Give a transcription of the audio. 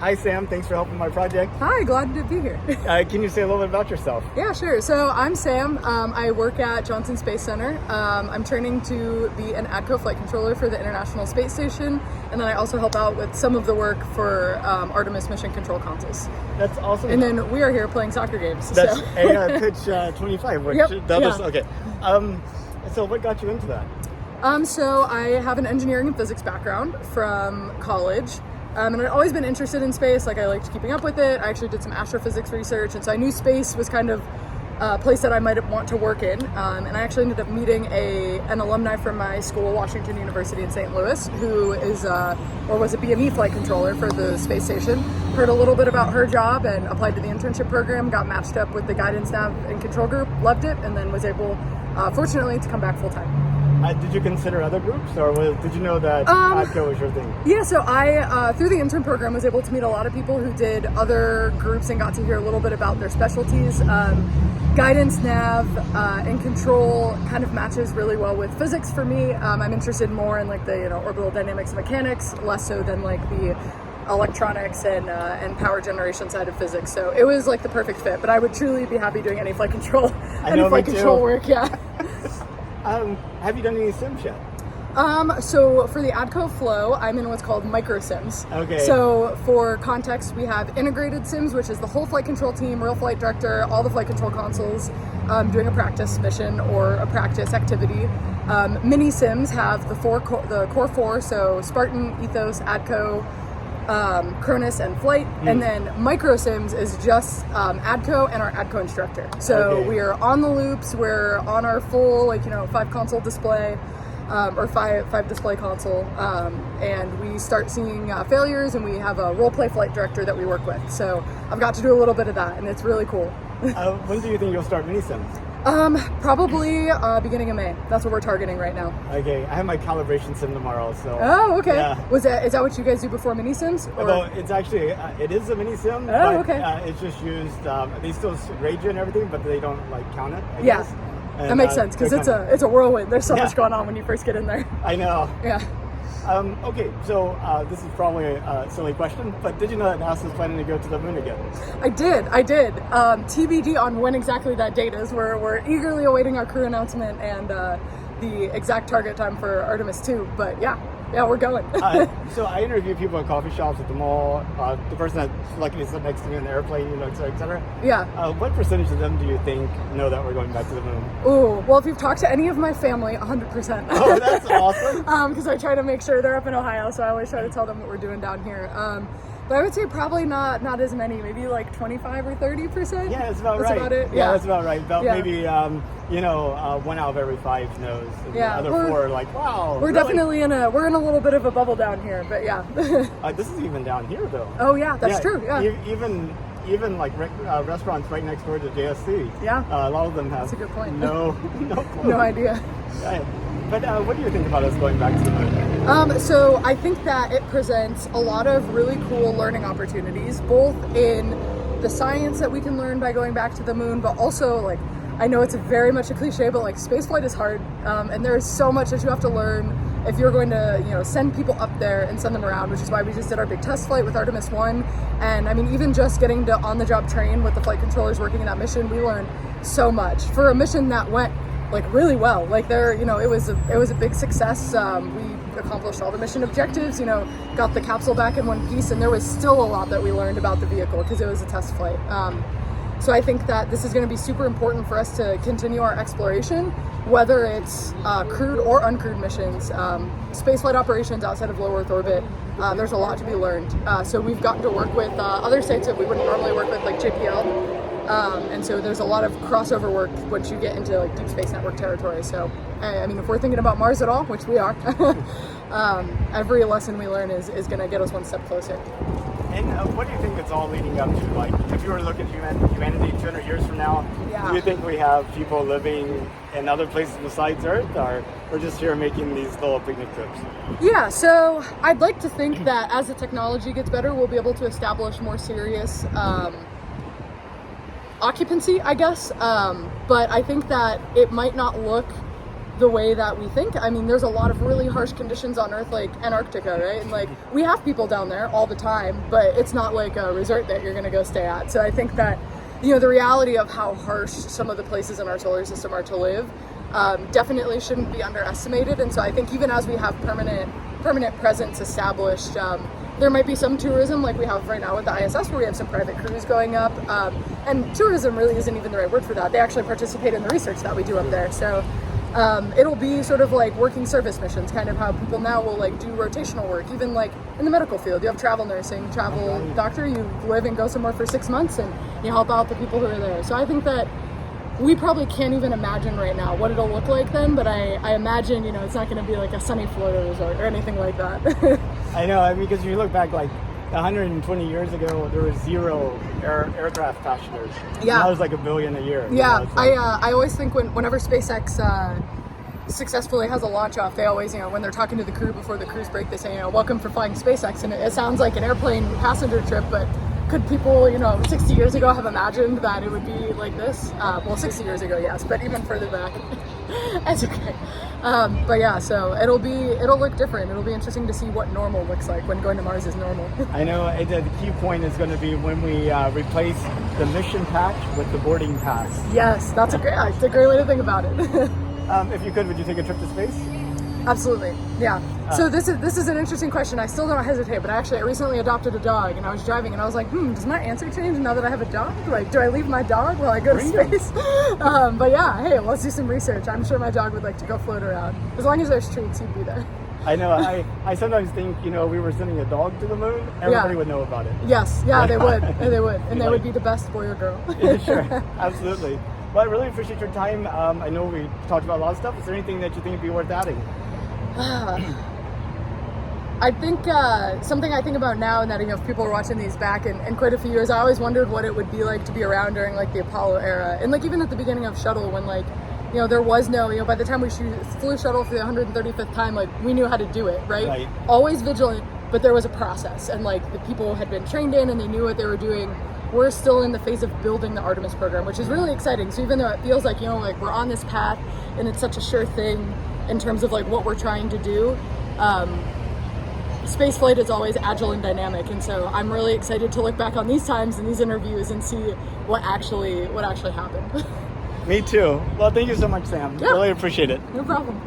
Hi, Sam. Thanks for helping my project. Hi, glad to be here. Can you say a little bit about yourself? Yeah, sure. So I'm Sam. I work at Johnson Space Center. I'm training to be an ADCO flight controller for the International Space Station, and then I also help out with some of the work for Artemis mission control consoles. That's awesome. And then we are here playing soccer games. That's so. pitch 25. Which Yep, Okay. So what got you into that? So I have an engineering and physics background from college. And I'd always been interested in space. Like, I liked keeping up with it. I actually did some astrophysics research, and so I knew space was kind of a place that I might want to work in. And I actually ended up meeting an alumni from my school, Washington University in St. Louis, who is or was a BME flight controller for the space station. Heard a little bit about her job and applied to the internship program. Got matched up with the guidance, nav, and control group. Loved it, and then was able, fortunately, to come back full time. Did you consider other groups, or did you know that ADCO was your thing? Yeah, so I, through the intern program, was able to meet a lot of people who did other groups and got to hear a little bit about their specialties. Guidance, nav, and control kind of matches really well with physics for me. I'm interested more in like the orbital dynamics and mechanics, less so than like the electronics and power generation side of physics. So it was like the perfect fit. But I would truly be happy doing any flight control, control work. Yeah. Have you done any sims yet? So for the ADCO flow, I'm in what's called micro sims. Okay. So for context, we have integrated sims, which is the whole flight control team, real flight director, all the flight control consoles, doing a practice mission or a practice activity. Mini sims have the core four, so Spartan, Ethos, ADCO, Cronus, and Flight. And then micro sims is just ADCO and our ADCO instructor. So we are on the loops, we're on our full 5 console display, or five display console, and we start seeing failures, and we have a role play flight director that we work with. So I've got to do a little bit of that, and it's really cool. When do you think you'll start mini sims? Probably beginning of May. That's what we're targeting right now. Okay, I have my calibration sim tomorrow, so. Oh, okay. Yeah. Is that what you guys do before mini sims? Although it's actually it is a mini sim. Oh, but, okay. It's just used. They still grade you and everything, but they don't count it. I Yeah. guess. And, that makes sense because it's a whirlwind. There's so much going on when you first get in there. I know. Yeah. Okay, so this is probably a silly question, but did you know that NASA is planning to go to the moon again? I did. TBD on when exactly that date is. We're eagerly awaiting our crew announcement and the exact target time for Artemis 2. But yeah, we're going. So I interview people at coffee shops at the mall. The person that's lucky to sit next to me in the airplane, et cetera. Yeah. What percentage of them do you think know that we're going back to the moon? Ooh, well, if you've talked to any of my family, 100%. Oh, that's awesome. Because I try to make sure they're up in Ohio, so I always try to tell them what we're doing down here. But I would say probably not as many, maybe like 25 or 30%. Yeah, that's about right. That's about it. Yeah, that's about right. Maybe 1 out of every 5 knows. And the other 4 are like, wow. We're really? definitely we're in a little bit of a bubble down here, but yeah. This is even down here though. Oh yeah, that's true. Yeah. Even like restaurants right next door to JSC. Yeah. A lot of them have. That's a good point. No clue. No idea. Right. But what do you think about us going back to the moon? So I think that it presents a lot of really cool learning opportunities, both in the science that we can learn by going back to the moon, but also I know it's very much a cliche, but spaceflight is hard, and there's so much that you have to learn if you're going to send people up there and send them around, which is why we just did our big test flight with Artemis 1. And I mean, even just getting to on-the-job train with the flight controllers working in that mission, we learned so much for a mission that went really well. It was a big success. We accomplished all the mission objectives, got the capsule back in one piece, and there was still a lot that we learned about the vehicle because it was a test flight. So I think that this is going to be super important for us to continue our exploration, whether it's crewed or uncrewed missions, spaceflight operations outside of low Earth orbit. There's a lot to be learned. So we've gotten to work with other sites that we wouldn't normally work with, like JPL. And so there's a lot of crossover work once you get into Deep Space Network territory. So, I mean, if we're thinking about Mars at all, which we are, every lesson we learn is going to get us one step closer. And what do you think it's all leading up to? If you were to look at humanity 200 years from now, do you think we have people living in other places besides Earth, or we're just here making these little picnic trips? Yeah, so I'd like to think that as the technology gets better, we'll be able to establish more serious occupancy, I guess. But I think that it might not look the way that we think. I mean, there's a lot of really harsh conditions on Earth, like Antarctica, right? And like we have people down there all the time, but it's not like a resort that you're going to go stay at. So I think that, you know, the reality of how harsh some of the places in our solar system are to live definitely shouldn't be underestimated. And so I think even as we have permanent presence established, there might be some tourism like we have right now with the ISS, where we have some private crews going up. And tourism really isn't even the right word for that. They actually participate in the research that we do up there. So it'll be sort of like working service missions, kind of how people now will like do rotational work, even like in the medical field. You have travel nursing, travel doctor, you live and go somewhere for 6 months and you help out the people who are there. So I think that we probably can't even imagine right now what it'll look like then, but I imagine, you know, it's not going to be like a sunny Florida resort or anything like that. I know, I mean, because you look back like 120 years ago, there was zero aircraft passengers. Yeah. Now there's like 1 billion a year. Yeah, You know, like, I always think whenever SpaceX successfully has a launch off, they always, you know, when they're talking to the crew before the cruise break, they say, you know, welcome for flying SpaceX. And it sounds like an airplane passenger trip, but could people, you know, 60 years ago have imagined that it would be like this? Well, 60 years ago, yes, but even further back, that's okay. But yeah, so it'll look different. It'll be interesting to see what normal looks like when going to Mars is normal. I know the key point is going to be when we replace the mission patch with the boarding pass. Yes, that's a great way to think about it. If you could, would you take a trip to space? Absolutely, yeah. So this is an interesting question. I still don't hesitate, but I recently adopted a dog, and I was driving, and I was like, does my answer change now that I have a dog? Like, do I leave my dog while I go to space? But yeah, hey, let's do some research. I'm sure my dog would like to go float around. As long as there's treats, he'd be there. I know. I sometimes think, you know, we were sending a dog to the moon, everybody would know about it. Yes, yeah, they would, and they would be the best boy or girl. Yeah, sure, absolutely. Well, I really appreciate your time. I know we talked about a lot of stuff. Is there anything that you think would be worth adding? I think something I think about now, and that, you know, if people are watching these back in quite a few years, I always wondered what it would be like to be around during like the Apollo era, and like even at the beginning of shuttle, when like, you know, there was no, you know, by the time we flew shuttle for the 135th time, like we knew how to do it, right? Always vigilant, but there was a process, and like the people had been trained in and they knew what they were doing. We're still in the phase of building the Artemis program, which is really exciting. So even though it feels like, you know, like we're on this path and it's such a sure thing in terms of like what we're trying to do, spaceflight is always agile and dynamic, and so I'm really excited to look back on these times and these interviews and see what actually happened. Me too. Well, thank you so much, Sam. Yeah. Really appreciate it. No problem.